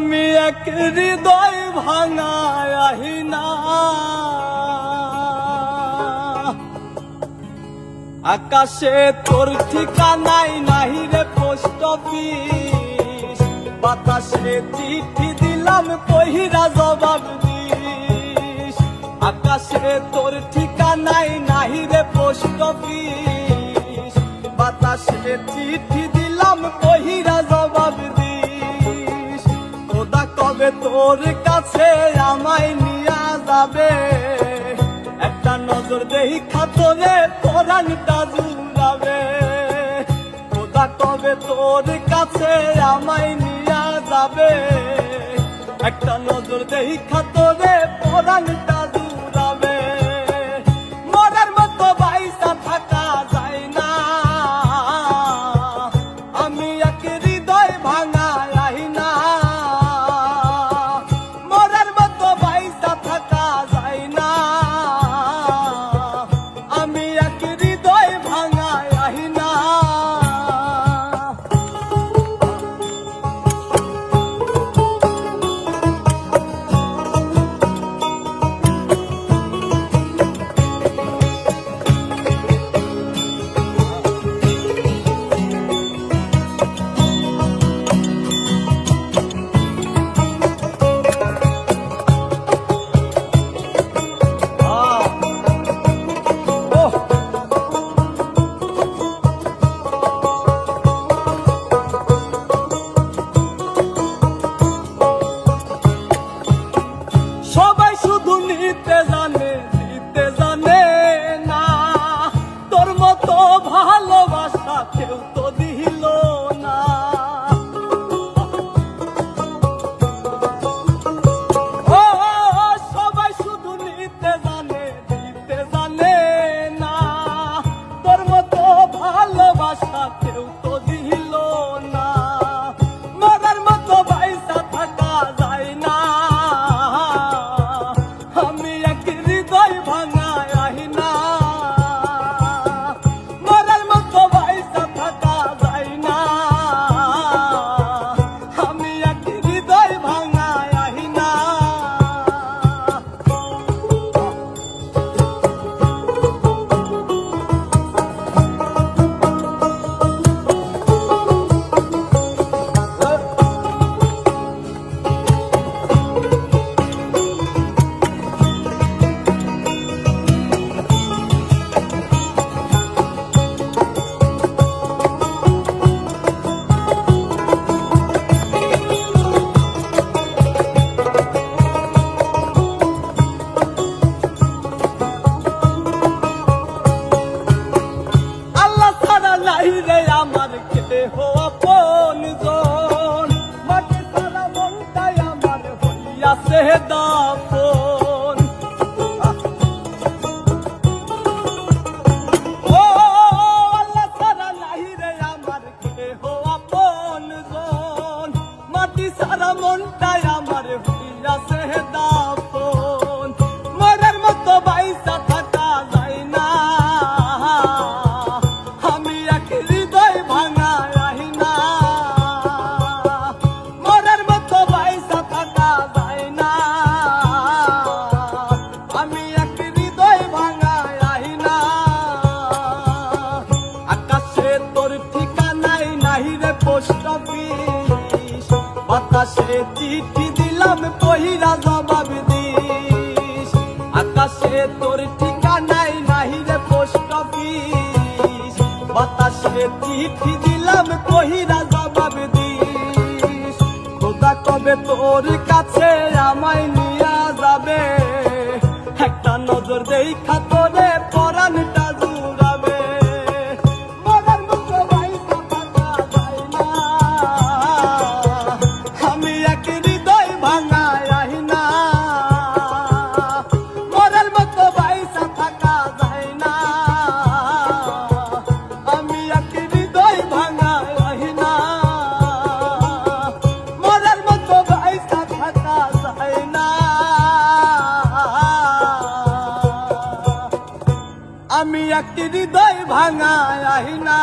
আমি এক হৃদয় ভাঙায় আহিনা, আকাশে তোর ঠিকানাই নাহি রে পোস্ট অফিস, বাতাসে চিঠি দিলাম কহিরা জবাব দিস। আকাশে তোর ঠিকানাই নাহি রে পোস্ট অফিস, বাতাসে চিঠি দিলাম কহিরা জবাব দিস। খোদা কবে তোর কাছে আমায় নিয়া যাবে, একটা নজর দেখা তোরে পরাণটা জুড়াবে। খোদা কবে তোর কাছে আমায় নিয়া যাবে, একটা নজর দেখা তোরে পরাণটা জুড়াবে। মরার মতো বাইসা থাকা যায় না, আমি এক হৃদয় ভাঙা আহিনা। মরার মতো বাইসা থাকা যায় না, আমি এক হৃদয় ভাঙা আহিনা। সবাই শুধু নিতে জানে, দিতে জানে না। তোর মতো ভালোবাসা কেউ তো দিল না। ও সবাই শুধু নিতে জানে, দিতে জানে না। তোর মতো ভালোবাসা কেউ তো দিল না। মরার মতো বাইসা থাকা যায় না, আমি এক হৃদয় ভাঙা আহিনা। মরার মতো বাইসা থাকা যায় না, আমি এক হৃদয় ভাঙা আহিনা। আল্লাহ ছাড়া নাই রে আমার কেহ আপনজন, মাটি ছাড়া মনটাই আমার হইয়াছে দাফন। ও আল্লাহ ছাড়া নাই রে আমার কেহ আপনজন, মাটি ছাড়া মনটাই আমার হইয়াছে দাফন। মরার মতো বাইসা থাকা যায় না, আমি এক হৃদয় ভাঙা আহিনা। মরার মতো বাইসা থাকা যায় না, আমি এক হৃদয় ভাঙা আহিনা। আকাশে তোর ঠিকানাই নাহি রে পোস্ট অফিস, বাতাসে চিঠি দিলাম কহিরা জবাব দিস। আকাশে তোর ঠিকানাই নাহি রে পোস্ট অফিস, বাতাসে চিঠি দিলাম কহিরা জবাব দিস। খোদা কবে তোর কাছে আমায় নিয়া যাবে, একটা নজর দেখা তোরে পরাণটা জুড়াবে। মরার মতো বাইসা থাকা যায় না, আমি এক হৃদয় ভাঙা আহিনা। মরার মতো বাইসা থাকা যায় না, আমি এক হৃদয় ভাঙা আহিনা। মরার মতো বাইসা থাকা যায় না, আমি এক হৃদয় ভাঙা আহিনা।